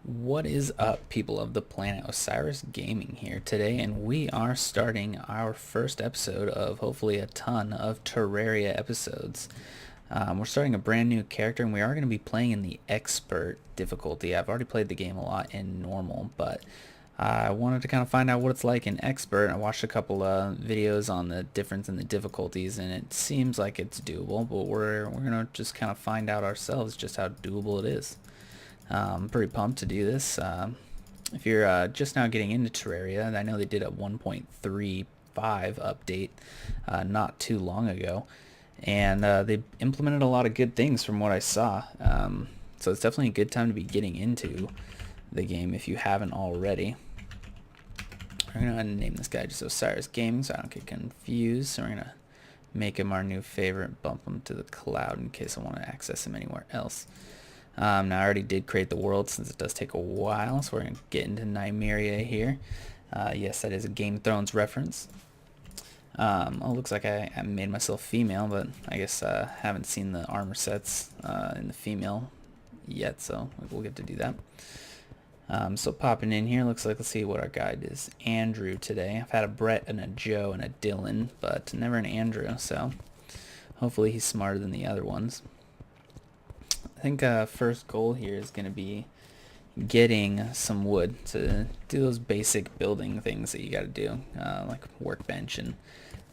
What is up, people of the planet? Osiris Gaming here today, and we are starting our first episode of hopefully a ton of Terraria episodes. We're starting a brand new character, and we are going to be playing in the expert difficulty. I've already played the game a lot in normal, but I wanted to kind of find out what it's like in expert. I watched a couple of videos on the difference in the difficulties, and it seems like it's doable, but we're going to just kind of find out ourselves just how doable it is. I'm pretty pumped to do this. If you're just now getting into Terraria, I know they did a 1.35 update not too long ago, and they implemented a lot of good things from what I saw. So it's definitely a good time to be getting into the game if you haven't already. We're going to name this guy just Osiris Gaming so I don't get confused. So we're going to make him our new favorite, bump him to the cloud in case I want to access him anywhere else. Now I already did create the world since it does take a while, so we're going to get into Nymeria here. Yes, that is a Game of Thrones reference. It looks like I made myself female, but I guess I haven't seen the armor sets in the female yet, so we'll get to do that. So popping in here, looks like, let's see what our guide is. Andrew today. I've had a Brett and a Joe and a Dylan, but never an Andrew, so hopefully he's smarter than the other ones. I think first goal here is going to be getting some wood to do those basic building things that you got to do, like workbench and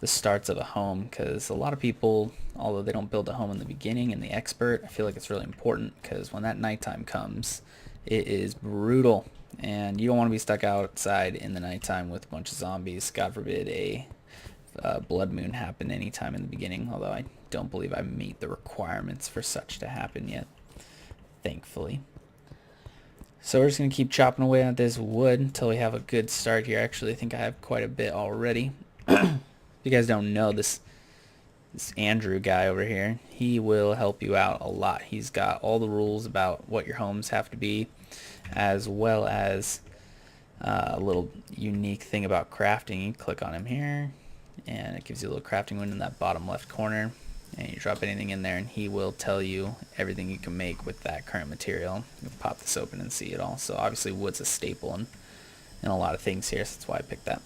the starts of a home, because a lot of people, although they don't build a home in the beginning in the expert, I feel like it's really important because when that nighttime comes, it is brutal, and you don't want to be stuck outside in the nighttime with a bunch of zombies. God forbid a blood moon happen anytime in the beginning, although I don't believe I meet the requirements for such to happen yet, thankfully. So we're just going to keep chopping away at this wood until we have a good start here. Actually, I think I have quite a bit already. If you guys don't know, this Andrew guy over here, he will help you out a lot. He's got all the rules about what your homes have to be, as well as a little unique thing about crafting. You click on him here, and it gives you a little crafting window in that bottom left corner, and you drop anything in there and he will tell you everything you can make with that current material. You can pop this open and see it all. So obviously wood's a staple in a lot of things here, so that's why I picked that.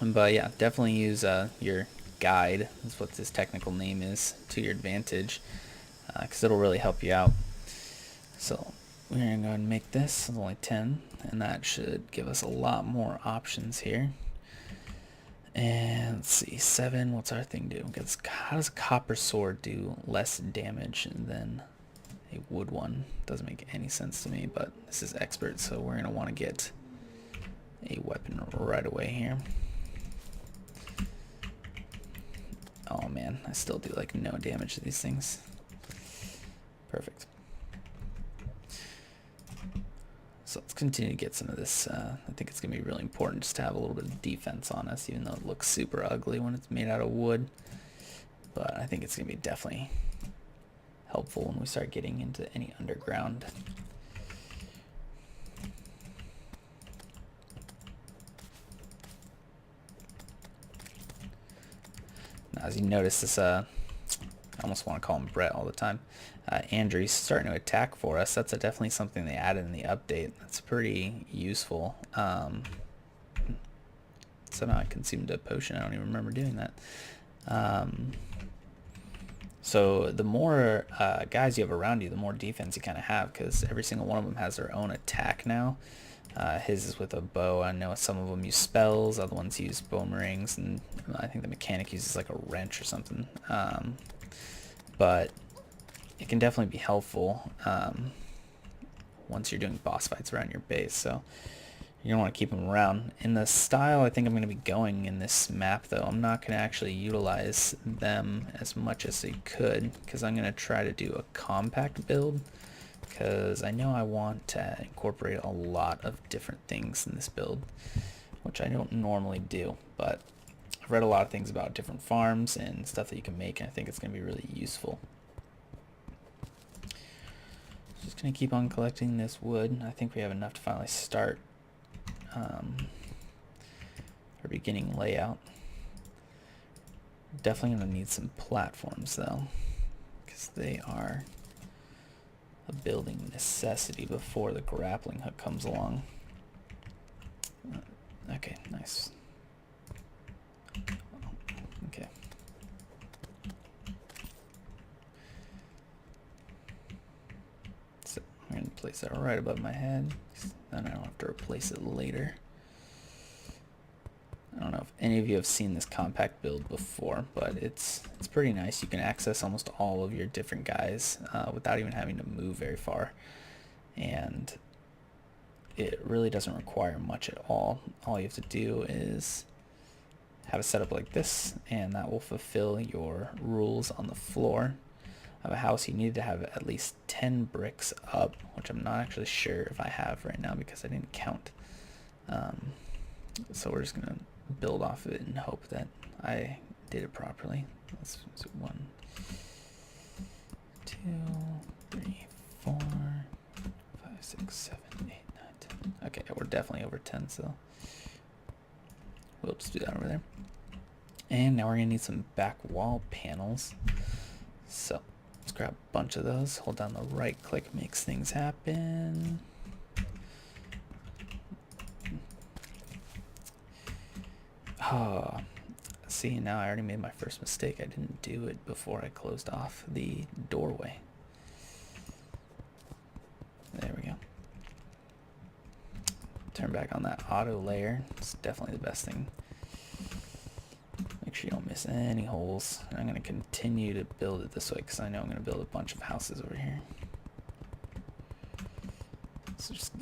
But yeah, definitely use your guide, that's what this technical name is, to your advantage, because it'll really help you out. So we're going to go ahead and make this. It's only 10, and that should give us a lot more options here. And let's see, 7, what's our thing do? Because how does a copper sword do less damage than a wood one? Doesn't make any sense to me, but this is expert, so we're going to want to get a weapon right away here. Oh man, I still do like no damage to these things. Perfect. So let's continue to get some of this. I think it's going to be really important just to have a little bit of defense on us, even though it looks super ugly when it's made out of wood. But I think it's going to be definitely helpful when we start getting into any underground. Now, as you notice, this I almost want to call him Brett all the time. Andrew's starting to attack for us. That's definitely something they added in the update. That's pretty useful. Somehow I consumed a potion. I don't even remember doing that. So the more guys you have around you, the more defense you kind of have, because every single one of them has their own attack now. His is with a bow. I know some of them use spells, other ones use boomerangs, and I think the mechanic uses like a wrench or something. But it can definitely be helpful once you're doing boss fights around your base. So you're going to want to keep them around. In the style I think I'm going to be going in this map, though, I'm not going to actually utilize them as much as they could, because I'm going to try to do a compact build, because I know I want to incorporate a lot of different things in this build, which I don't normally do. But I've read a lot of things about different farms and stuff that you can make, and I think it's going to be really useful. Just going to keep on collecting this wood. I think we have enough to finally start our beginning layout. Definitely going to need some platforms, though, because they are a building necessity before the grappling hook comes along. Okay, nice. Okay. So I'm going to place that right above my head, then I don't have to replace it later. I don't know if any of you have seen this compact build before, but it's pretty nice. You can access almost all of your different guys without even having to move very far. And it really doesn't require much at all. All you have to do is have a setup like this, and that will fulfill your rules on the floor of a house. You need to have at least 10 bricks up, which I'm not actually sure if I have right now because I didn't count. So we're just gonna build off of it and hope that I did it properly. Let's do 1, 2, 3, 4, 5, 6, 7, 8, 9, 10. Okay, we're definitely over 10, so we'll just do that over there. And now we're gonna need some back wall panels. So let's grab a bunch of those. Hold down the right click, makes things happen. Oh, see, now I already made my first mistake. I didn't do it before I closed off the doorway. There we go. Turn back on that auto layer. It's definitely the best thing. Make sure you don't miss any holes. And I'm going to continue to build it this way because I know I'm going to build a bunch of houses over here. So just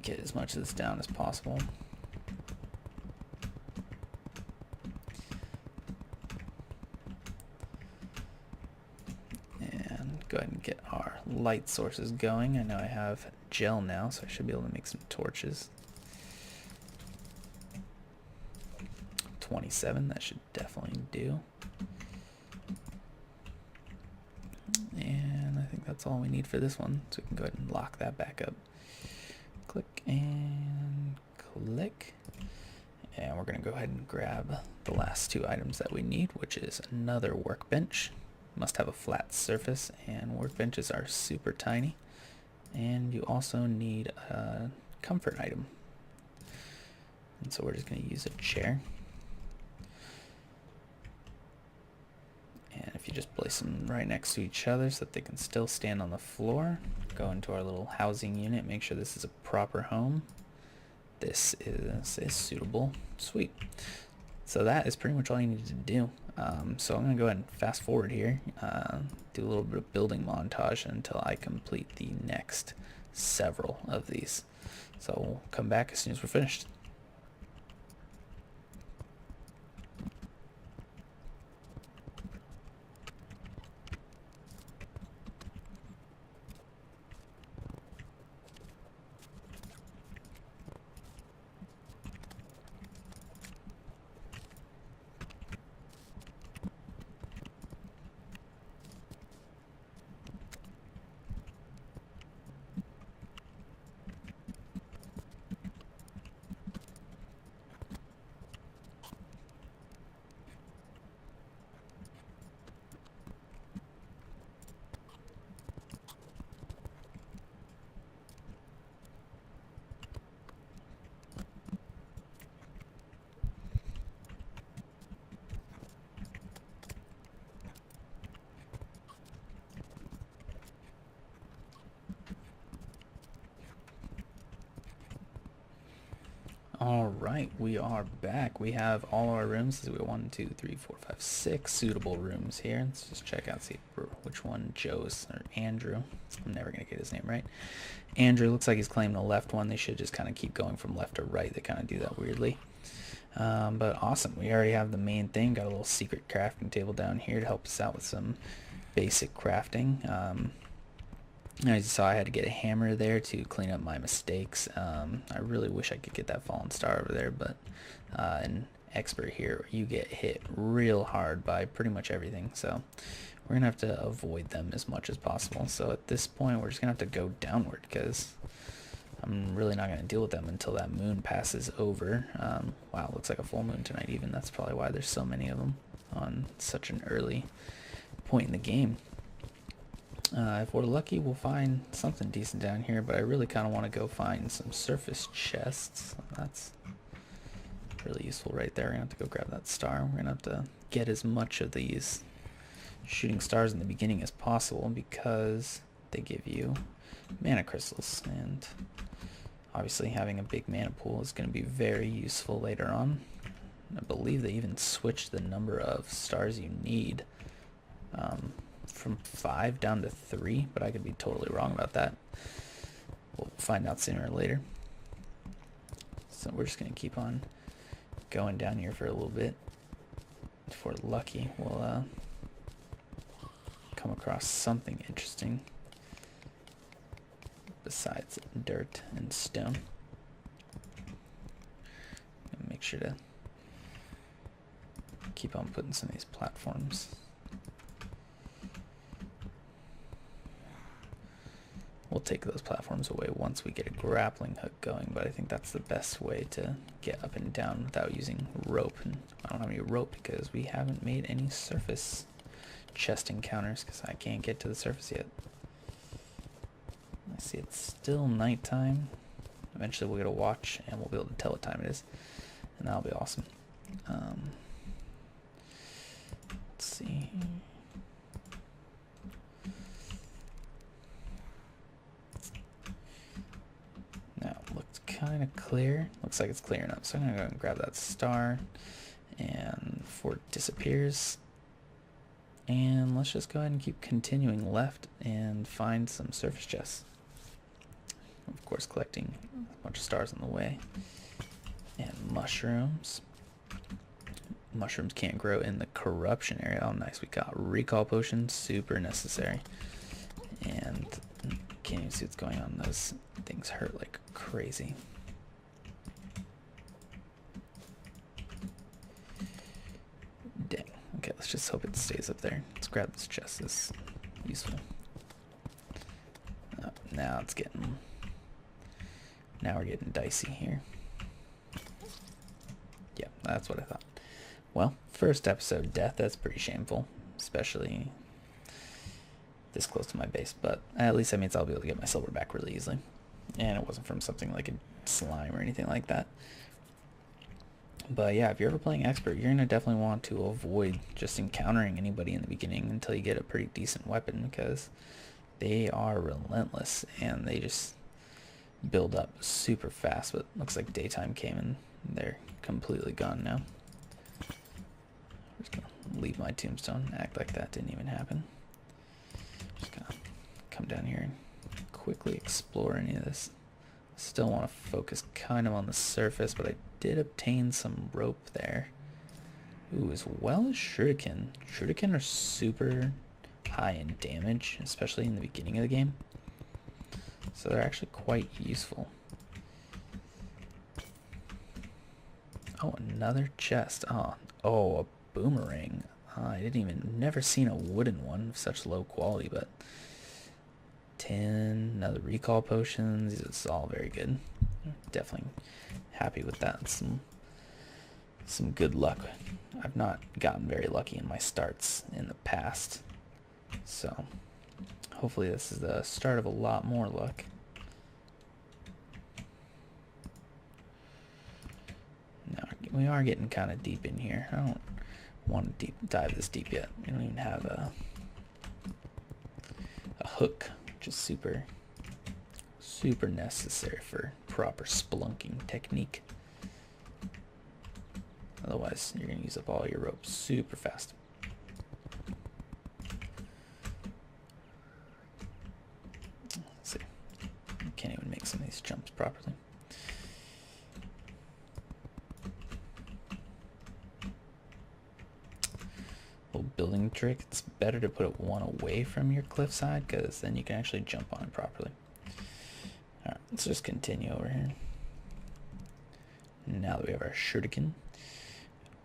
get as much of this down as possible. Go ahead and get our light sources going. I know I have gel now, so I should be able to make some torches. 27, that should definitely do. And I think that's all we need for this one, so we can go ahead and lock that back up. Click and click. And we're going to go ahead and grab the last 2 items that we need, which is another workbench. Must have a flat surface, and workbenches are super tiny. And you also need a comfort item. And so we're just going to use a chair. And if you just place them right next to each other so that they can still stand on the floor, go into our little housing unit, make sure this is a proper home. This is suitable. Sweet. So that is pretty much all you need to do. So I'm going to go ahead and fast forward here, do a little bit of building montage until I complete the next several of these. So we'll come back as soon as we're finished. Alright, we are back. We have all our rooms. We have 1, 2, 3, 4, 5, 6 suitable rooms here. Let's just check out, see which one Joe's, or Andrew. I'm never going to get his name right. Andrew looks like he's claiming the left one. They should just kind of keep going from left to right. They kind of do that weirdly. But awesome. We already have the main thing. Got a little secret crafting table down here to help us out with some basic crafting. As you saw, I had to get a hammer there to clean up my mistakes. I really wish I could get that fallen star over there, but an expert here, you get hit real hard by pretty much everything, so we're gonna have to avoid them as much as possible. So at this point, we're just gonna have to go downward because I'm really not gonna deal with them until that moon passes over. Wow, looks like a full moon tonight even. That's probably why there's so many of them on such an early point in the game. If we're lucky, we'll find something decent down here, but I really kind of want to go find some surface chests. That's really useful right there. We're going to have to go grab that star. We're going to have to get as much of these shooting stars in the beginning as possible because they give you mana crystals, and obviously having a big mana pool is going to be very useful later on. I believe they even switched the number of stars you need from 5 down to 3, but I could be totally wrong about that. We'll find out sooner or later. So we're just going to keep on going down here for a little bit. If we're lucky, we'll come across something interesting besides dirt and stone. And make sure to keep on putting some of these platforms. We'll take those platforms away once we get a grappling hook going, but I think that's the best way to get up and down without using rope. And I don't have any rope because we haven't made any surface chest encounters because I can't get to the surface yet. I see it's still nighttime. Eventually we'll get a watch and we'll be able to tell what time it is, and that'll be awesome. Let's see. Now it looks kind of clear. Looks like it's clearing up. So I'm gonna go and grab that star, and before it disappears. And let's just go ahead and keep continuing left and find some surface chests. Of course, collecting a bunch of stars on the way. And mushrooms. Mushrooms can't grow in the corruption area. Oh, nice. We got recall potions, super necessary. And can't even see what's going on. Those things hurt like crazy. Dang. Okay, let's just hope it stays up there. Let's grab this chest. This is useful. Oh, now it's getting... Now we're getting dicey here. Yeah, that's what I thought. Well, first episode death, that's pretty shameful. Especially this close to my base. But at least that means I'll be able to get my silver back really easily. And it wasn't from something like a slime or anything like that. But yeah, if you're ever playing expert, you're going to definitely want to avoid just encountering anybody in the beginning until you get a pretty decent weapon, because they are relentless and they just build up super fast. But it looks like daytime came and they're completely gone now. I'm just going to leave my tombstone, act like that didn't even happen. Just going to come down here and quickly explore any of this. Still want to focus kind of on the surface, but I did obtain some rope there. Ooh, as well as shuriken. Shuriken are super high in damage, especially in the beginning of the game. So they're actually quite useful. Oh, another chest. Oh, a boomerang. I didn't even, never seen a wooden one of such low quality, but 10, another recall potions. It's all very good. Definitely happy with that. Some good luck. I've not gotten very lucky in my starts in the past, so hopefully this is the start of a lot more luck. Now we are getting kind of deep in here. I don't want to dive this deep yet. We don't even have a hook, which is super necessary for proper splunking technique. Otherwise, you're going to use up all your rope super fast. Let's see. I can't even make some of these jumps properly. Little building trick. It's better to put one away from your cliffside, because then you can actually jump on it properly. Alright, let's just continue over here. Now that we have our shuriken,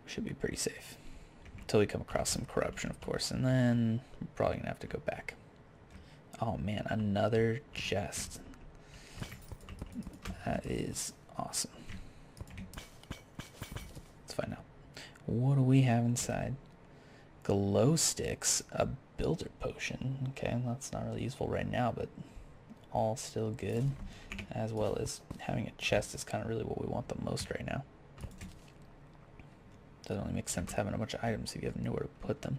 we should be pretty safe. Until we come across some corruption, of course, and then we're probably going to have to go back. Oh man, another chest. That is awesome. Let's find out. What do we have inside? Glow sticks, a builder potion. Okay, that's not really useful right now, but all still good. As well as having a chest is kind of really what we want the most right now. Doesn't really make sense having a bunch of items if you have nowhere to put them.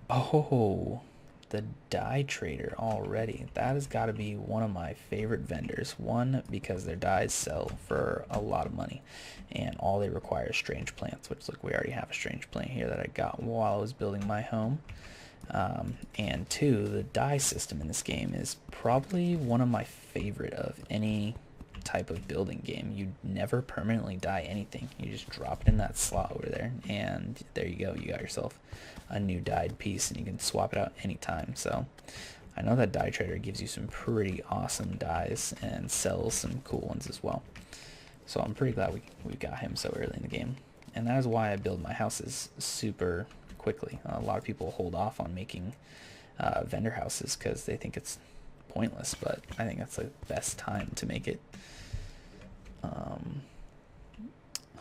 Oh, the dye trader already. That has got to be one of my favorite vendors. One, because their dyes sell for a lot of money, and all they require is strange plants, which look, we already have a strange plant here that I got while I was building my home. And two, the dye system in this game is probably one of my favorite of any type of building game. You never permanently dye anything. You just drop it in that slot over there, and there you go. You got yourself a new dyed piece, and you can swap it out anytime. So I know that dye trader gives you some pretty awesome dyes and sells some cool ones as well. So I'm pretty glad we got him so early in the game. And that is why I build my houses super quickly. A lot of people hold off on making vendor houses because they think it's pointless, but I think that's the best time to make it.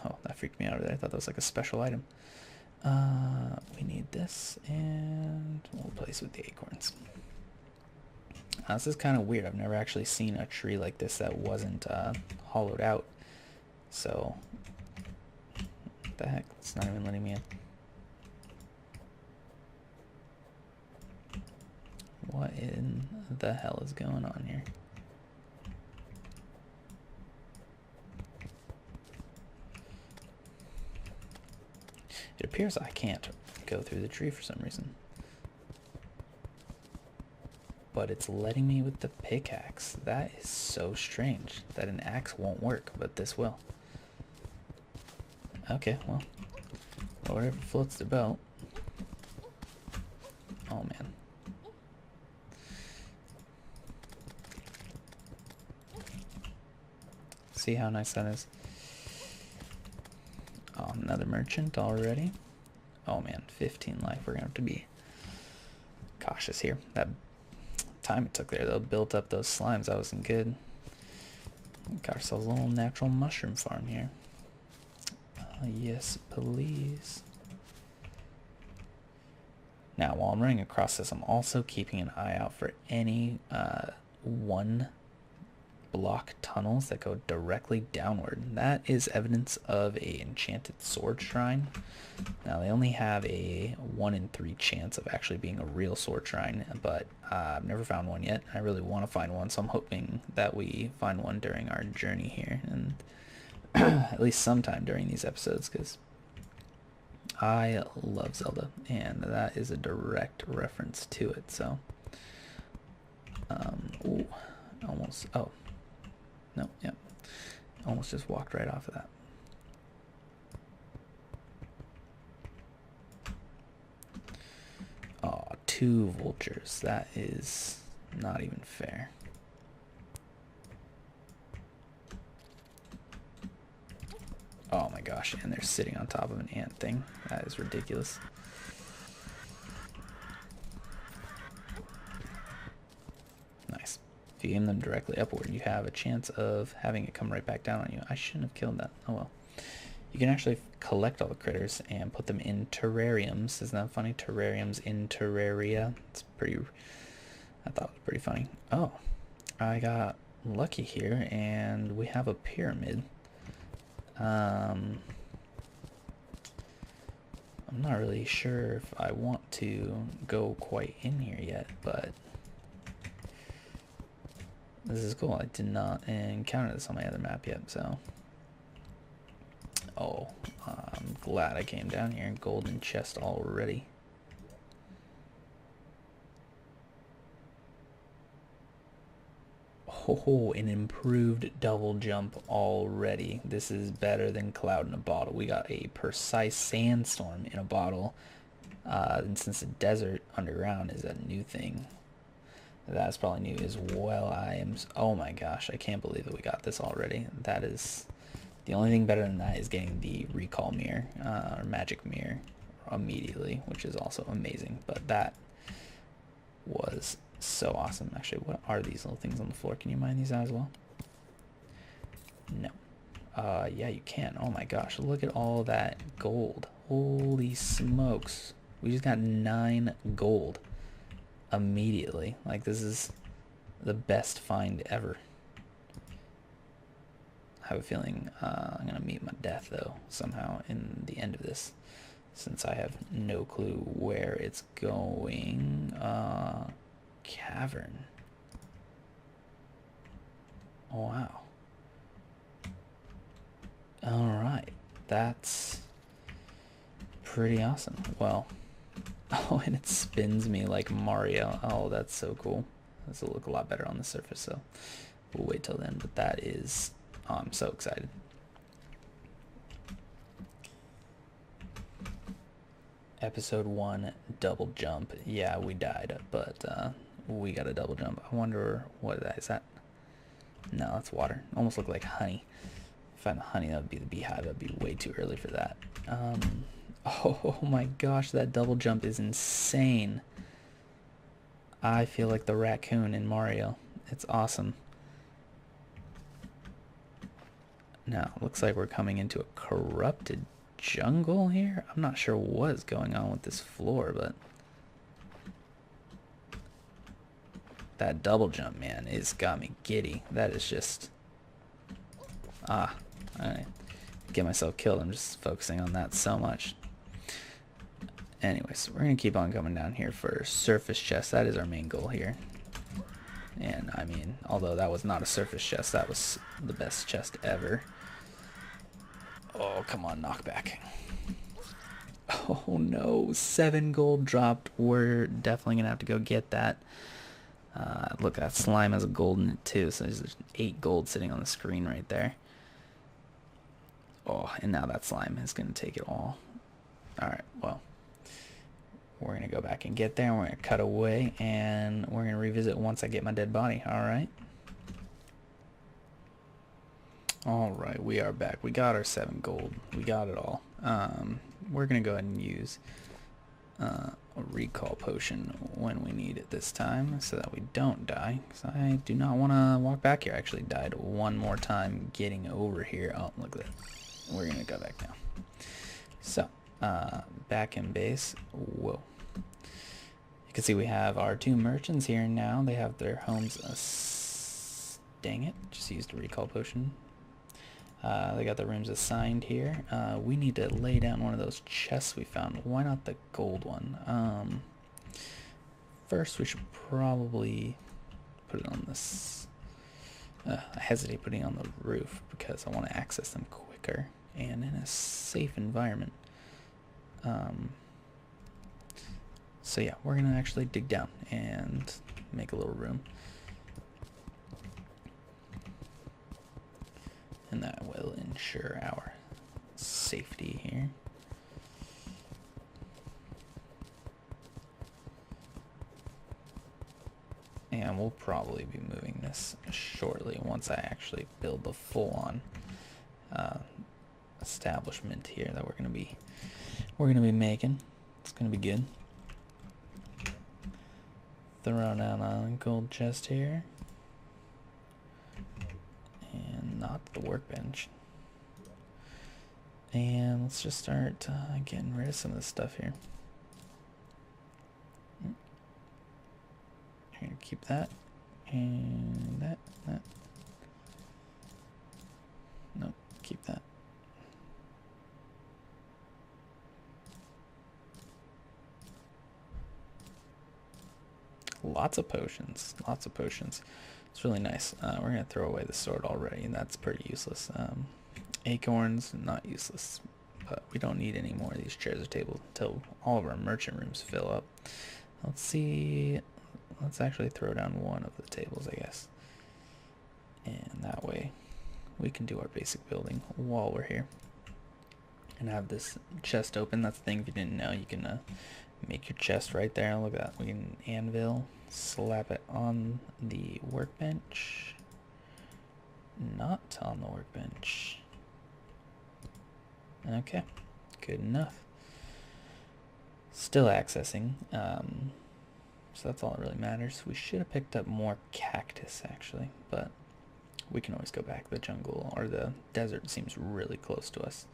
Oh, that freaked me out over there. I thought that was like a special item. We need this, and we'll place with the acorns. This is kind of weird. I've never actually seen a tree like this that wasn't hollowed out. So, what the heck? It's not even letting me in. What in the hell is going on here? It appears I can't go through the tree for some reason. But it's letting me with the pickaxe. That is so strange that an axe won't work, but this will. Okay, well, whatever floats the boat. Oh man. See how nice that is? Oh, another merchant already. Oh man, 15 life. We're gonna have to be cautious here. That time it took there though, built up those slimes. That wasn't good. Got ourselves a little natural mushroom farm here. Yes, please. Now, while I'm running across this, I'm also keeping an eye out for any one block tunnels that go directly downward. That is evidence of a enchanted sword shrine. Now they only have a 1 in 3 chance of actually being a real sword shrine, but I've never found one yet. I really want to find one, so I'm hoping that we find one during our journey here, and at least sometime during these episodes, because I love Zelda, and that is a direct reference to it. So ooh, almost, oh no, yeah, almost just walked right off of that. Oh, 2 vultures. That is not even fair. Oh my gosh, and they're sitting on top of an ant thing. That is ridiculous. Nice. If you aim them directly upward, you have a chance of having it come right back down on you. I shouldn't have killed that. Oh well. You can actually collect all the critters and put them in terrariums. Isn't that funny? Terrariums in Terraria. It's pretty... I thought it was pretty funny. Oh, I got lucky here, and we have a pyramid. I'm not really sure if I want to go quite in here yet, but this is cool. I did not encounter this on my other map yet, so... Oh, I'm glad I came down here. Golden chest already. Oh, an improved double jump already. This is better than cloud in a bottle. We got a precise sandstorm in a bottle. And since the desert underground is a new thing, that's probably new as well. Oh my gosh, I can't believe that we got this already. That is... The only thing better than that is getting the recall mirror, or magic mirror, immediately, which is also amazing. But that was so awesome. Actually, what are these little things on the floor? Can you mine these out as well? No. Yeah, you can. Oh my gosh, look at all that gold. Holy smokes. We just got 9 gold. immediately. Like, this is the best find ever. I have a feeling I'm going to meet my death, though, somehow in the end of this, since I have no clue where it's going. Cavern. Oh, wow. Alright. That's pretty awesome. Well, oh, and it spins me like Mario. Oh, that's so cool. This will look a lot better on the surface, so we'll wait till then. But that is... Oh, I'm so excited. Episode 1, double jump. Yeah, we died, but we got a double jump. I wonder what that is. That? No, that's water. Almost look like honey. If I had honey, that would be the beehive. That'd be way too early for that. Oh my gosh, that double jump is insane. I feel like the raccoon in Mario. It's awesome. Now, it looks like we're coming into a corrupted jungle here. I'm not sure what's going on with this floor, but that double jump, man, it's got me giddy. That is just... I get myself killed. I'm just focusing on that so much. Anyways, we're going to keep on coming down here for surface chest. That is our main goal here. And, I mean, although that was not a surface chest, that was the best chest ever. Oh, come on, knockback. Oh, no. 7 gold dropped. We're definitely going to have to go get that. Look, that slime has a gold in it, too. So there's 8 gold sitting on the screen right there. Oh, and now that slime is going to take it all. Alright, well. We're going to go back and get there. We're going to cut away. And we're going to revisit once I get my dead body. Alright. Alright, we are back. We got our 7 gold. We got it all. We're going to go ahead and use a recall potion when we need it this time so that we don't die. Because I do not want to walk back here. I actually died one more time getting over here. Oh, look at that. We're going to go back now. So, back in base. Whoa. You can see we have our 2 merchants here now. They have their homes. Dang it. Just used a recall potion. They got the rooms assigned here. We need to lay down one of those chests we found. Why not the gold one? First, we should probably put it on this. I hesitate putting it on the roof because I want to access them quicker and in a safe environment. So yeah, we're going to actually dig down and make a little room. And that will ensure our safety here. And we'll probably be moving this shortly once I actually build the full-on establishment here that we're gonna be making. It's gonna be good. Throw down a gold chest here. Not the workbench. And let's just start getting rid of some of this stuff here. I'm gonna keep that and that. Nope, keep that. Lots of potions, lots of potions. It's really nice. We're going to throw away the sword already, and that's pretty useless. Acorns, not useless. But we don't need any more of these chairs or tables until all of our merchant rooms fill up. Let's see. Let's actually throw down one of the tables, I guess. And that way we can do our basic building while we're here. And have this chest open. That's the thing, if you didn't know, you can make your chest right there. Look at that. We can anvil. Slap it on the workbench. Not on the workbench. Okay, good enough. Still accessing. So that's all that really matters. We should have picked up more cactus actually, but we can always go back. The jungle or the desert seems really close to us.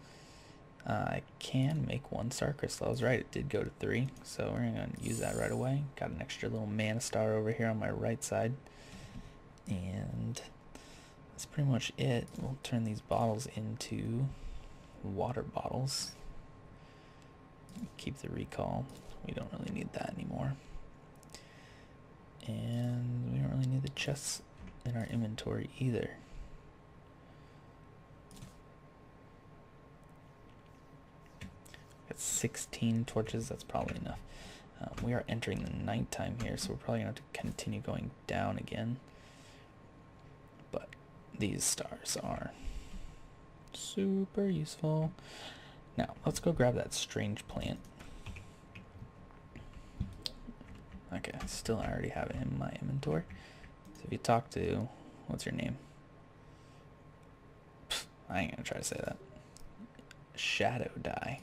I can make 1-star crystal. I was right, it did go to 3, so we're gonna use that right away. Got an extra little mana star over here on my right side, and that's pretty much it. We'll turn these bottles into water bottles. Keep the recall. We don't really need that anymore, and we don't really need the chests in our inventory either. Got 16 torches, that's probably enough. We are entering the nighttime here, so we're probably gonna have to continue going down again. But these stars are super useful. Now, let's go grab that strange plant. Okay, still I already have it in my inventory. So if you talk to, what's your name? I ain't gonna try to say that. Shadow dye.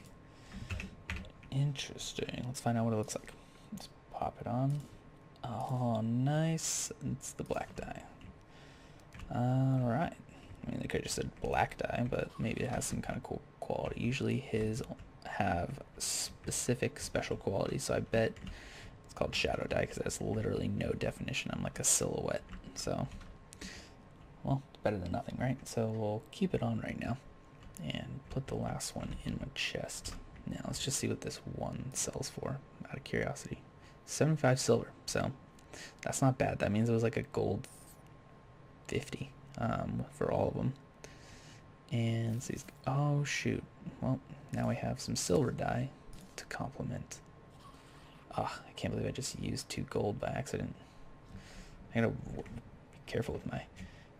Interesting. Let's find out what it looks like. Let's pop it on. Oh, nice. It's the black dye. Alright. I mean, they could have just said black dye, but maybe it has some kind of cool quality. Usually his have specific special qualities, so I bet it's called shadow dye because it has literally no definition. I'm like a silhouette. So, well, it's better than nothing, right? So we'll keep it on right now and put the last one in my chest. Now let's just see what this one sells for, out of curiosity. 75 silver, so that's not bad. That means it was like a gold 50 for all of them. And so oh shoot, well, now we have some silver dye to complement. Ah, I can't believe I just used 2 gold by accident. I gotta be careful with my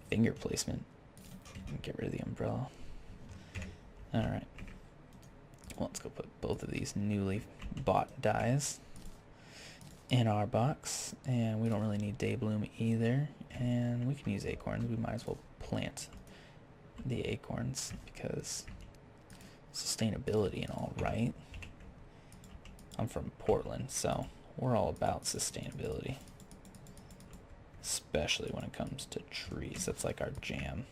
finger placement. Get rid of the umbrella. Alright. Well, let's go put both of these newly bought dyes in our box. And we don't really need Daybloom either. And we can use acorns. We might as well plant the acorns because sustainability and all, right? I'm from Portland, so we're all about sustainability. Especially when it comes to trees. That's like our jam.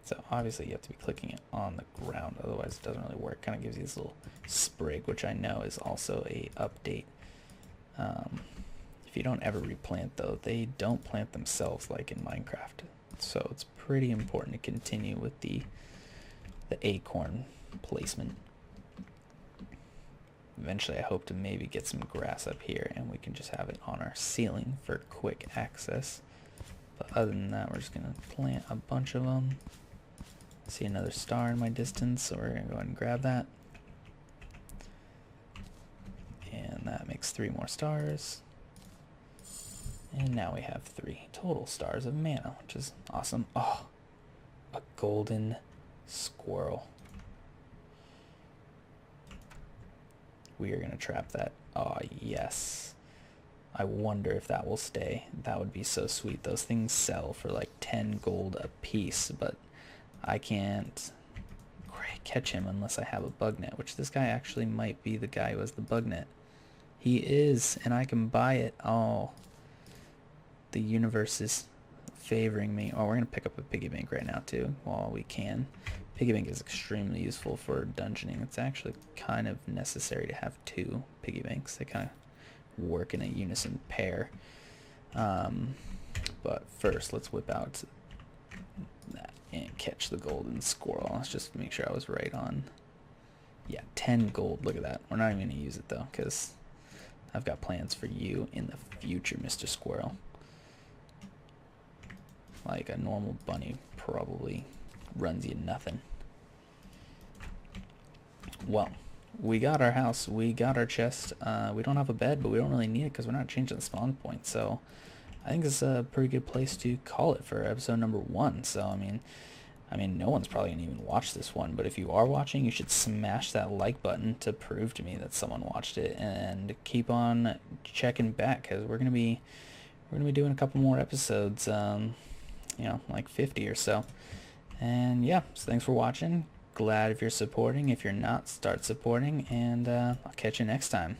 So obviously you have to be clicking it on the ground, otherwise it doesn't really work. Kind of gives you this little sprig, which I know is also a update. If you don't ever replant though, they don't plant themselves like in Minecraft. So it's pretty important to continue with the acorn placement. Eventually I hope to maybe get some grass up here and we can just have it on our ceiling for quick access. But other than that, we're just gonna plant a bunch of them. See another star in my distance, so we're gonna go ahead and grab that. And that makes 3 more stars. And now we have 3 total stars of mana, which is awesome. Oh, a golden squirrel. We are gonna trap that. Oh, yes. I wonder if that will stay. That would be so sweet. Those things sell for like 10 gold a piece, but I can't catch him unless I have a bug net, which this guy actually might be the guy who has the bug net. He is, and I can buy it. Oh, the universe is favoring me. Oh, we're going to pick up a piggy bank right now too while we can. Piggy bank is extremely useful for dungeoning. It's actually kind of necessary to have 2 piggy banks. They kind of work in a unison pair. But first, let's whip out that and catch the golden squirrel. Let's just make sure I was right on. Yeah, 10 gold. Look at that. We're not even going to use it though, because I've got plans for you in the future, Mr. Squirrel. Like a normal bunny probably runs you nothing. Well, we got our house, we got our chest. We don't have a bed, but we don't really need it because we're not changing the spawn point. So I think it's a pretty good place to call it for episode number 1. So I mean, no one's probably gonna even watch this one, but if you are watching, you should smash that like button to prove to me that someone watched it, and keep on checking back because we're gonna be doing a couple more episodes. You know, like 50 or so. And yeah, so thanks for watching. Glad if you're supporting. If you're not, start supporting, and I'll catch you next time.